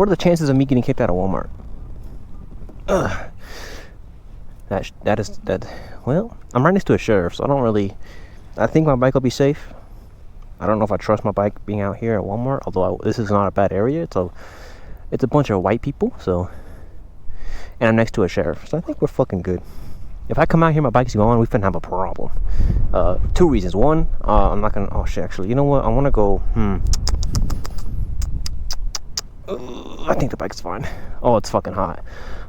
What are the chances of me getting kicked out of Walmart? Ugh. That. Well, I'm right next to a sheriff, so I don't really. I think my bike will be safe. I don't know if I trust my bike being out here at Walmart, although this is not a bad area. It's a bunch of white people, so. And I'm next to a sheriff, so I think we're fucking good. If I come out here, my bike's going, we finna have a problem. 2 reasons. One, I'm not gonna. Oh shit, actually, you know what? I want to go. I think the bike's fine. Oh, it's fucking hot.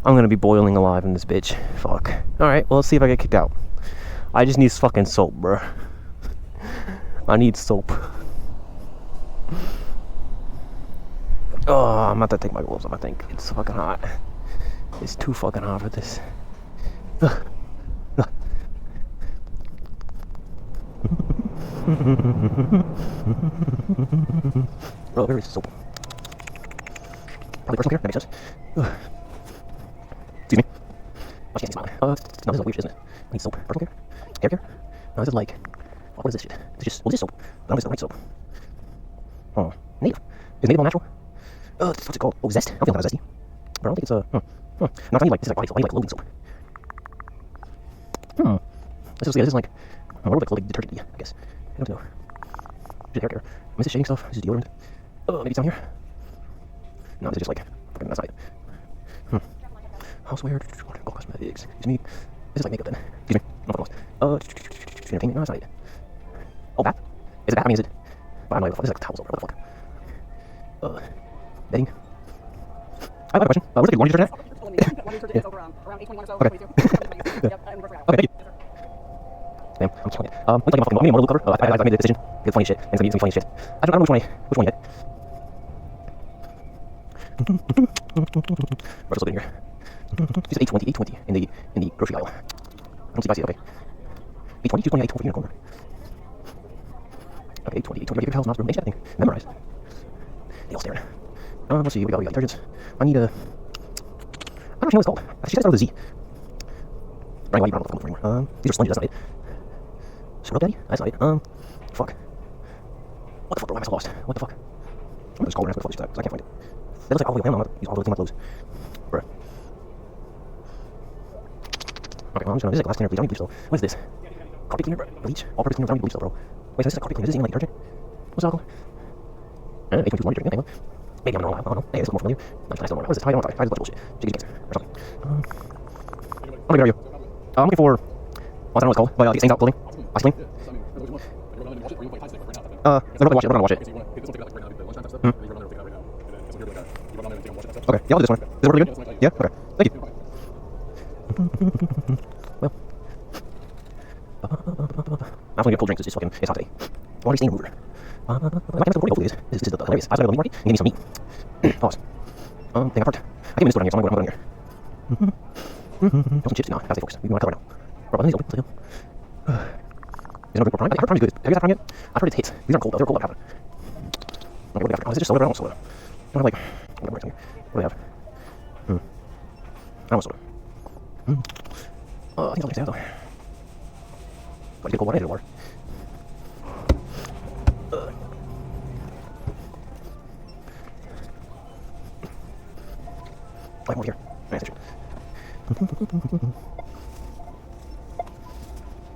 I'm gonna be boiling alive in this bitch. Fuck. Alright, well, let's see if I get kicked out. I just need fucking soap, bro. I need soap. Oh, I'm about to take my gloves off, I think. It's fucking hot. It's too fucking hot for this. Oh, there is soap. Probably personal care, that makes sense. Excuse me. Oh, she can't see smiling. No, this is weird, isn't it? I need soap. Personal care? Hair care? No, this is like... Oh, what is this shit? It's just... Well, this is soap. But I don't think it's the right soap. Oh, native. Is native all natural? What's it called? Oh, zest. I don't feel kind of zesty. But I don't think it's No, it's not like... This is like body soap. I need like lotion soap. This is like... What would like detergent be, I guess. I don't know. This is hair care. This is shaving stuff. This is deodorant. Maybe it's down here. No, this is just like fucking that side. Houseware, all cosmetics. Excuse me. This is like makeup then. Excuse me. No fucking lost. Entertainment. No, that's not it. Oh, bath. Is it bath? I mean, is it? But I'm not. This is like towels over. What the fuck? Bedding. I have a question. Where's the laundry detergent at? Okay. Okay, thank you. Damn, I'm killing it. Looks like I'm fucking more cover. I made the decision. It's funny shit. And it's gonna be funny shit. I don't know which one yet. Where's this in here? It's 820 in the grocery aisle. I don't see if I see it. Okay. 820, 220, 820 in the corner. Okay, 820. Give your house mouse room. That thing. Memorized. They all staring. Let's see. We got detergents. I need a. I don't know what it's called. She said it started with a Z. Right, why you don't know what anymore? These are sponges. That's not it. Scrub Daddy? That's not it. Fuck. What the fuck, bro? I'm so lost. What the fuck? I'm just calling around for the fuck because I can't find it. That looks like all the way around. I'm not using all the clean my clothes. Bruh. Okay, well, I'm just gonna. This is like glass cleaner bleach. I don't need bleach though. What is this? Carpet cleaner, bro. Bleach. All purpose cleaner. I don't need bleach though, bro. Wait, so this is like carpet cleaner. This isn't like detergent. What's it called? 8.2 laundry detergent. Maybe I'm wrong. I don't know. Hey, this looks more familiar. Nice, more. What is this? I don't know. I just bullshit. Chicken cancer or something. How big are you? I'm looking for. I don't know what it's called. But get stains out clothing. Ice clean. I'm not gonna wash it. Okay, yeah, I'll do this one. Is it really good? Yeah? Okay. Thank you. Well. I'm gonna get cold drinks. It's fucking. It's hot today. Laundry stain remover. My chemistry hopefully is. This is hilarious. I was gonna go to the meat market and give me some meat. Pause. Thing apart. I came in this store here, so I'm gonna go here. Some chips? No, I gotta stay focused. We want to cover now. Bro, these open. Let's go. Is no drink prime? I heard prime is good. Have you got prime yet? I've heard it's hits. These aren't cold though. They're cold. What happened? Okay, what do they have? Oh, is it just soda? I don't want soda. I don't have like. What do they have? I don't want soda. I think I'll drink that though. But I get cold water. I need water. I have more here. Nice.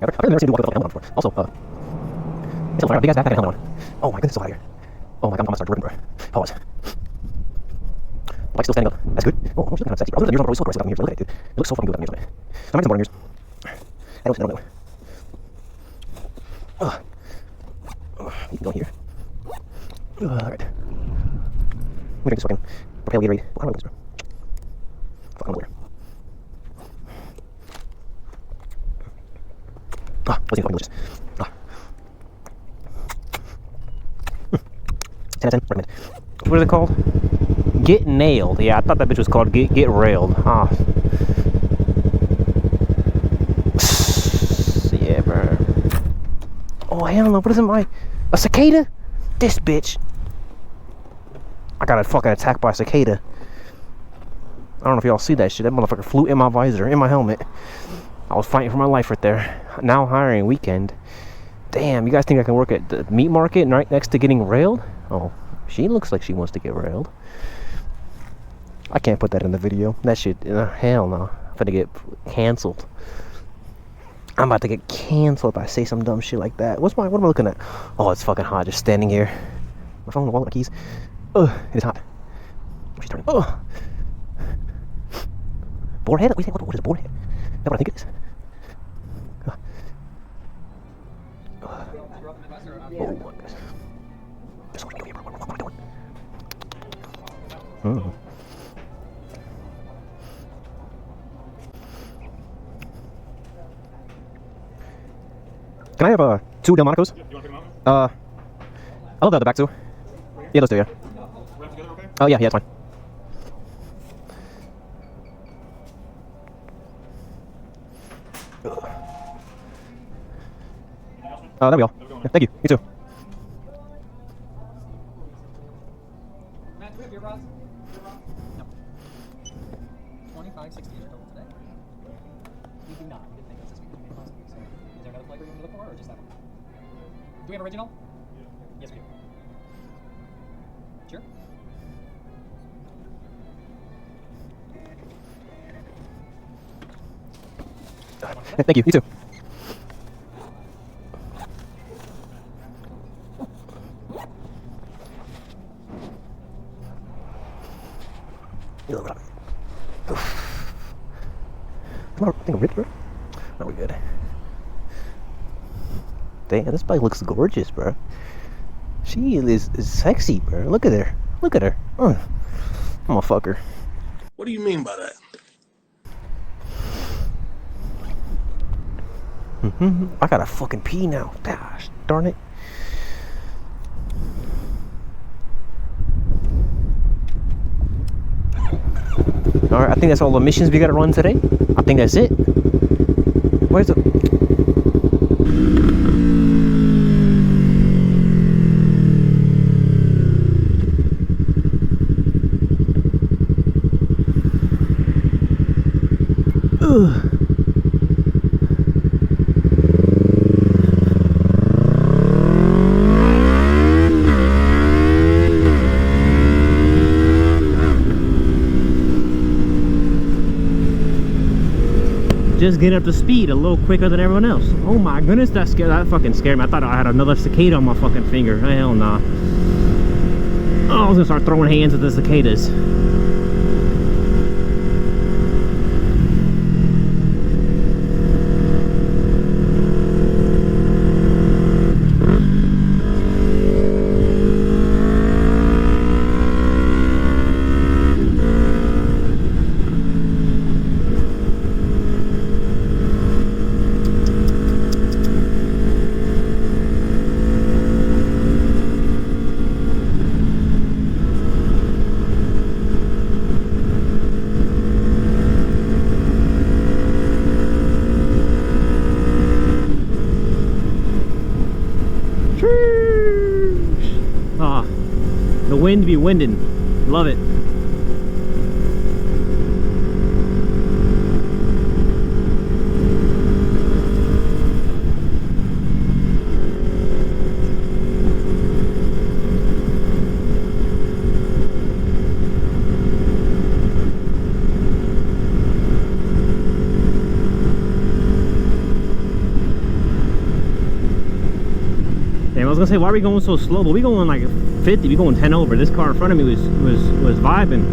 I've never seen you walk with a helmet on before. Also, it's a big ass backpack and a helmet on. Oh my goodness, so hot here. Oh my god, I'm gonna start dripping, bro. Pause. Bike's still standing up. That's good. Oh, it's looking kind of sexy. Other than the ears on, it's so aggressive without the ears. Look at it, dude. It looks so fucking good without the ears on it. So I'm gonna get some more ears. I don't know. Keep going here. Alright. I'm gonna drink this fucking Propel Gatorade. What kind of bro? Fuck, I'm over here. What's the fucking delicious? 10 out of 10, recommend. What is it called? Get nailed. Yeah, I thought that bitch was called get railed. Yeah, bro. Oh, hell no. What is it, a cicada? This bitch. I got fucking attacked by a cicada. I don't know if y'all see that shit. That motherfucker flew in my visor, in my helmet. I was fighting for my life right there. Now hiring weekend. Damn, you guys think I can work at the meat market right next to getting railed? Oh, she looks like she wants to get railed. I can't put that in the video. That shit, hell no. I'm finna get canceled. I'm about to get canceled if I say some dumb shit like that. What am I looking at? Oh, it's fucking hot just standing here. My phone, the wallet, my keys. Ugh, it is hot. She's turning. Ugh. Boarhead? What is boarhead? Is that what I think it is? Oh my goodness. There's so much over here, bro. What am I doing? Can I have 2 Delmonicos? Yeah, you want to pick them out? I love the other back too. Yeah, those two, yeah. Wrap together, okay? Oh, yeah, it's fine. There we go. Yeah, thank you. You too. Matt, do we have beer bras? No. 25, 60 total today. We do not. We didn't think this week would be possible. So, is there another flavor you want to look for, or just that one? Do we have original? Yeah. Yes, we do. Sure. Thank you. You too. I think I'm ripped, bro. No, we're good. Damn, this bike looks gorgeous, bro. She is sexy, bro. Look at her. Look at her. I'm gonna fuck her. What do you mean by that? I gotta fucking pee now. Gosh, darn it. Alright, I think that's all the missions we gotta run today. I think that's it. Where's the... Ugh. Just getting up to speed a little quicker than everyone else. Oh my goodness, that fucking scared me. I thought I had another cicada on my fucking finger. Hell nah. Oh, I was gonna start throwing hands at the cicadas. The wind be winding. Love it. I was gonna say, why are we going so slow? But we going like 50, we going 10 over. This car in front of me was vibing.